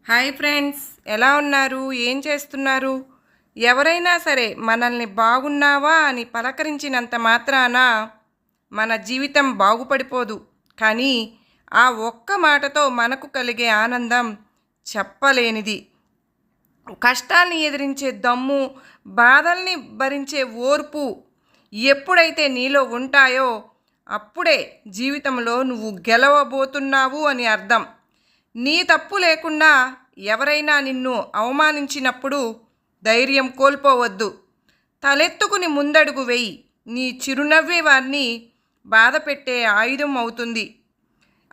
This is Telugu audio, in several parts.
హాయ్ ఫ్రెండ్స్, ఎలా ఉన్నారు? ఏం చేస్తున్నారు? ఎవరైనా సరే మనల్ని బాగున్నావా అని పలకరించినంత మాత్రాన మన జీవితం బాగుపడిపోదు. కానీ ఆ ఒక్క మాటతో మనకు కలిగే ఆనందం చెప్పలేనిది. కష్టాల్ని ఎదిరించే దమ్ము, బాధల్ని భరించే ఓర్పు ఎప్పుడైతే నీలో ఉంటాయో అప్పుడే జీవితంలో నువ్వు గెలవబోతున్నావు అని అర్థం. నీ తప్పు లేకుండా ఎవరైనా నిన్ను అవమానించినప్పుడు ధైర్యం కోల్పోవద్దు. తలెత్తుకుని ముందడుగు వెయ్యి. నీ చిరునవ్వే వారిని బాధపెట్టే ఆయుధం అవుతుంది.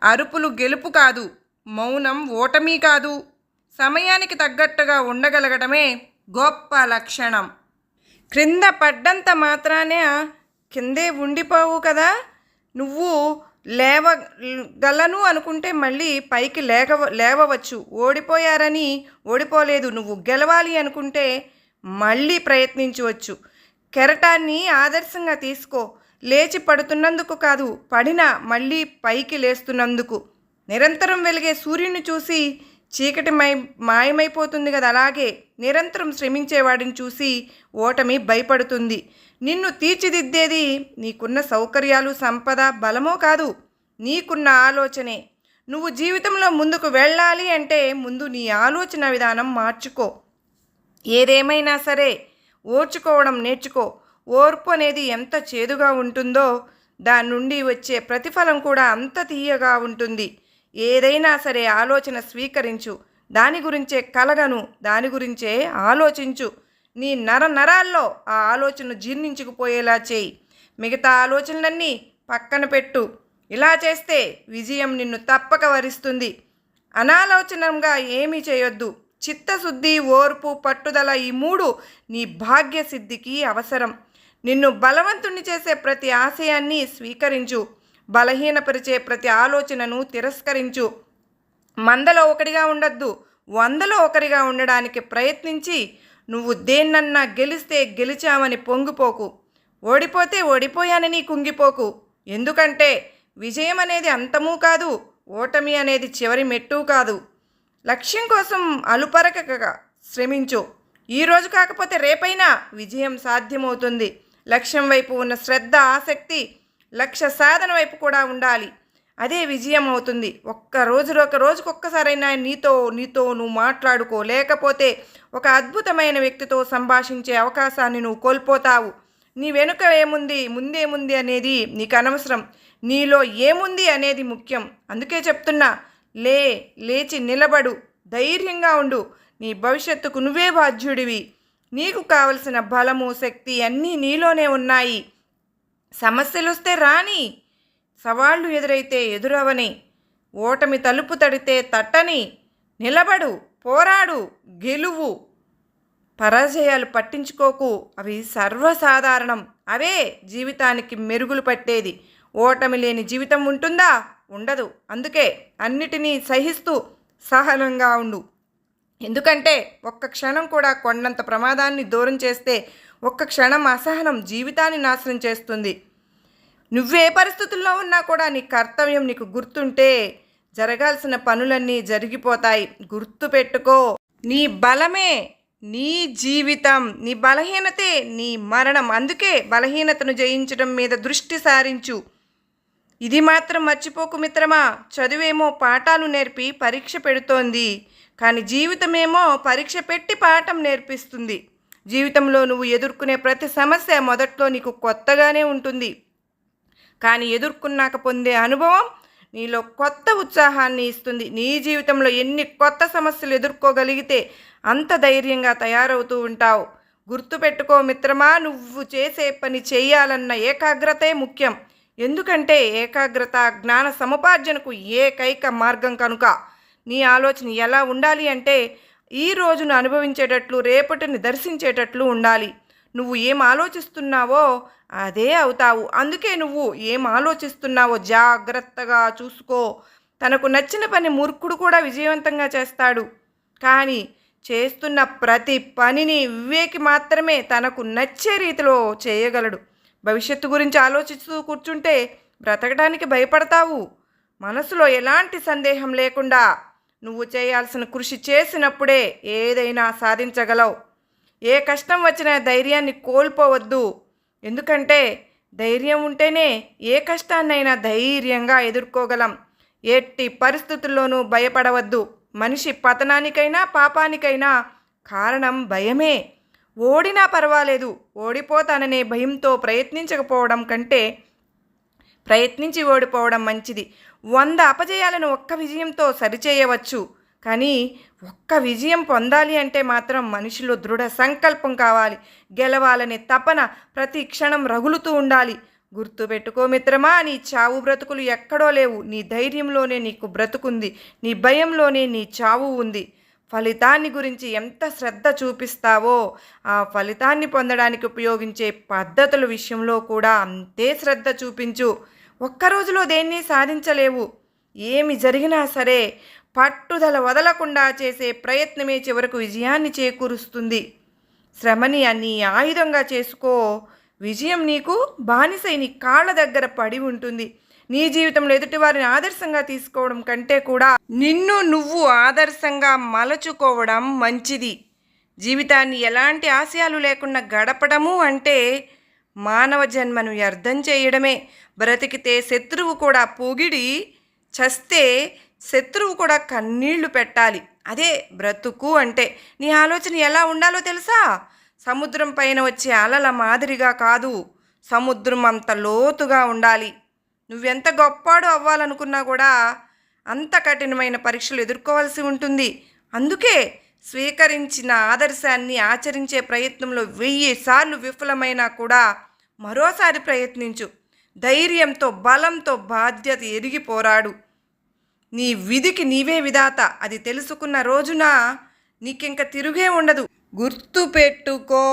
అరుపులు గెలుపు కాదు, మౌనం ఓటమి కాదు. సమయానికి తగ్గట్టుగా ఉండగలగటమే గొప్ప లక్షణం. క్రింద పడ్డంత మాత్రానే కిందే ఉండిపోవు కదా. నువ్వు లేవగలను అనుకుంటే మళ్ళీ పైకి లేవవచ్చు. ఓడిపోయారని ఓడిపోలేదు. నువ్వు గెలవాలి అనుకుంటే మళ్ళీ ప్రయత్నించవచ్చు. కెరటాన్ని ఆదర్శంగా తీసుకో. లేచి పడుతున్నందుకు కాదు, పడినా మళ్ళీ పైకి లేస్తున్నందుకు. నిరంతరం వెలిగే సూర్యుని చూసి చీకటి మాయమైపోతుంది కదా, అలాగే నిరంతరం శ్రమించేవాడిని చూసి ఓటమి భయపడుతుంది. నిన్ను తీర్చిదిద్దేది నీకున్న సౌకర్యాలు, సంపద, బలమో కాదు, నీకున్న ఆలోచనే. నువ్వు జీవితంలో ముందుకు వెళ్ళాలి అంటే ముందు నీ ఆలోచన విధానం మార్చుకో. ఏదేమైనా సరే ఓర్చుకోవడం నేర్చుకో. ఓర్పు అనేది ఎంత చేదుగా ఉంటుందో దాని నుండి వచ్చే ప్రతిఫలం కూడా అంత తీయగా ఉంటుంది. ఏదైనా సరే ఆలోచన స్వీకరించు. దాని గురించే కలగను, దాని గురించే ఆలోచించు. నీ నరాల్లో ఆ ఆలోచన జీర్ణించుకుపోయేలా చేయి. మిగతా ఆలోచనలన్నీ పక్కన పెట్టు. ఇలా చేస్తే విజయం నిన్ను తప్పక వరిస్తుంది. అనాలోచనంగా ఏమీ చేయొద్దు. చిత్తశుద్ధి, ఓర్పు, పట్టుదల, ఈ మూడు నీ భాగ్య సిద్ధికి అవసరం. నిన్ను బలవంతుణ్ణి చేసే ప్రతి ఆశయాన్ని స్వీకరించు. బలహీనపరిచే ప్రతి ఆలోచనను తిరస్కరించు. మందలో ఒకటిగా ఉండొద్దు, 100లో ఒకరిగా ఉండడానికి ప్రయత్నించి నువ్వు దేన్నన్నా గెలిస్తే గెలిచామని పొంగిపోకు. ఓడిపోతే ఓడిపోయానని కుంగిపోకు. ఎందుకంటే విజయం అనేది అంతమూ కాదు, ఓటమి అనేది చివరి మెట్టు కాదు. లక్ష్యం కోసం అలుపరకగా శ్రమించు. ఈరోజు కాకపోతే రేపైనా విజయం సాధ్యమవుతుంది. లక్ష్యం వైపు ఉన్న శ్రద్ధ, ఆసక్తి లక్ష్య సాధన వైపు కూడా ఉండాలి. అదే విజయం అవుతుంది. రోజుకొక్కసారైనా నీతో నువ్వు మాట్లాడుకో. లేకపోతే ఒక అద్భుతమైన వ్యక్తితో సంభాషించే అవకాశాన్ని నువ్వు కోల్పోతావు. నీ వెనుక ఏముంది, ముందేముంది అనేది నీకు అనవసరం. నీలో ఏముంది అనేది ముఖ్యం. అందుకే చెప్తున్నా, లేచి నిలబడు, ధైర్యంగా ఉండు. నీ భవిష్యత్తుకు నువ్వే బాధ్యుడివి. నీకు కావలసిన బలము, శక్తి అన్నీ నీలోనే ఉన్నాయి. సమస్యలు వస్తే రాని, సవాళ్ళు ఎదురైతే ఎదురవని, ఓటమి తలుపు తడితే తట్టని. నిలబడు, పోరాడు, గెలువు. పరాజయాలు పట్టించుకోకు, అవి సర్వసాధారణం. అవే జీవితానికి మెరుగులు పట్టేది. ఓటమి లేని జీవితం ఉంటుందా? ఉండదు. అందుకే అన్నిటినీ సహిస్తూ సహనంగా ఉండు. ఎందుకంటే ఒక్క క్షణం కూడా కొండంత ప్రమాదాన్ని దూరం చేస్తే ఒక్క క్షణం అసహనం జీవితాన్ని నాశనం చేస్తుంది. నువ్వే పరిస్థితుల్లో ఉన్నా కూడా నీ కర్తవ్యం నీకు గుర్తుంటే జరగాల్సిన పనులన్నీ జరిగిపోతాయి. గుర్తుపెట్టుకో, నీ బలమే నీ జీవితం, నీ బలహీనతే నీ మరణం. అందుకే బలహీనతను జయించడం మీద దృష్టి సారించు. ఇది మాత్రం మర్చిపోకు మిత్రమా. చదువేమో పాఠాలు నేర్పి పరీక్ష పెడుతోంది, కానీ జీవితమేమో పరీక్ష పెట్టి పాఠం నేర్పిస్తుంది. జీవితంలో నువ్వు ఎదుర్కొనే ప్రతి సమస్య మొదట్లో నీకు కొత్తగానే ఉంటుంది, కానీ ఎదుర్కొన్నాక పొందే అనుభవం నీలో కొత్త ఉత్సాహాన్ని ఇస్తుంది. నీ జీవితంలో ఎన్ని కొత్త సమస్యలు ఎదుర్కోగలిగితే అంత ధైర్యంగా తయారవుతూ ఉంటావు. గుర్తుపెట్టుకో మిత్రమా, నువ్వు చేసే పని చేయాలన్న ఏకాగ్రతే ముఖ్యం. ఎందుకంటే ఏకాగ్రత జ్ఞాన సముపార్జనకు ఏకైక మార్గం కనుక. నీ ఆలోచన ఎలా ఉండాలి అంటే ఈ రోజును అనుభవించేటట్లు, రేపటిని దర్శించేటట్లు ఉండాలి. నువ్వు ఏం ఆలోచిస్తున్నావో అదే అవుతావు. అందుకే నువ్వు ఏం ఆలోచిస్తున్నావో జాగ్రత్తగా చూసుకో. తనకు నచ్చిన పని మూర్ఖుడు కూడా విజయవంతంగా చేస్తాడు, కానీ చేస్తున్న ప్రతి పనిని వివేకి మాత్రమే తనకు నచ్చే రీతిలో చేయగలడు. భవిష్యత్తు గురించి ఆలోచిస్తూ కూర్చుంటే బ్రతకడానికి భయపడతావు. మనసులో ఎలాంటి సందేహం లేకుండా నువ్వు చేయాల్సిన కృషి చేసినప్పుడే ఏదైనా సాధించగలవు. ఏ కష్టం వచ్చినా ధైర్యాన్ని కోల్పోవద్దు. ఎందుకంటే ధైర్యం ఉంటేనే ఏ కష్టాన్నైనా ధైర్యంగా ఎదుర్కోగలం. ఎట్టి పరిస్థితుల్లోనూ భయపడవద్దు. మనిషి పతనానికైనా పాపానికైనా కారణం భయమే. ఓడినా పర్వాలేదు, ఓడిపోతాననే భయంతో ప్రయత్నించకపోవడం కంటే ప్రయత్నించి ఓడిపోవడం మంచిది. 100 అపజయాలను ఒక్క విజయంతో సరిచేయవచ్చు. కానీ ఒక్క విజయం పొందాలి అంటే మాత్రం మనిషిలో దృఢ సంకల్పం కావాలి. గెలవాలనే తపన ప్రతి క్షణం రగులుతూ ఉండాలి. గుర్తుపెట్టుకో మిత్రమా, నీ చావు బ్రతుకులు ఎక్కడో లేవు. నీ ధైర్యంలోనే నీకు బ్రతుకుంది. నీ భయంలోనే నీ చావు ఉంది. ఫలితాన్ని గురించి ఎంత శ్రద్ధ చూపిస్తావో ఆ ఫలితాన్ని పొందడానికి ఉపయోగించే పద్ధతుల విషయంలో కూడా అంతే శ్రద్ధ చూపించు. ఒక్కరోజులో దేన్ని సాధించలేవు. ఏమి జరిగినా సరే పట్టుదల వదలకుండా చేసే ప్రయత్నమే చివరకు విజయాన్ని చేకూరుస్తుంది. శ్రమని నీ ఆయుధంగా చేసుకో. విజయం నీకు బానిసై నీ కాళ్ళ దగ్గర పడి ఉంటుంది. నీ జీవితంలో ఎదుటివారిని ఆదర్శంగా తీసుకోవడం కంటే కూడా నిన్ను నువ్వు ఆదర్శంగా మలచుకోవడం మంచిది. జీవితాన్ని ఎలాంటి ఆశయాలు లేకుండా గడపడము అంటే మానవ జన్మను వ్యర్థం చేయడమే. బ్రతికితే శత్రువు కూడా పొగిడి, చస్తే శత్రువు కూడా కన్నీళ్లు పెట్టాలి. అదే బ్రతుకు అంటే. నీ ఆలోచన ఎలా ఉండాలో తెలుసా? సముద్రం పైన వచ్చే అలల మాదిరిగా కాదు, సముద్రం అంత లోతుగా ఉండాలి. నువ్వెంత గొప్పాడు అవ్వాలనుకున్నా కూడా అంత కఠినమైన పరీక్షలు ఎదుర్కోవాల్సి ఉంటుంది. అందుకే స్వీకరించిన ఆదర్శాన్ని ఆచరించే ప్రయత్నంలో 1000 సార్లు విఫలమైనా కూడా మరోసారి ప్రయత్నించు. ధైర్యంతో, బలంతో బాధ్యత ఎరిగి పోరాడు. నీ విధికి నీవే విధాత. అది తెలుసుకున్న రోజున నీకింక తిరుగే ఉండదు. గుర్తుపెట్టుకో.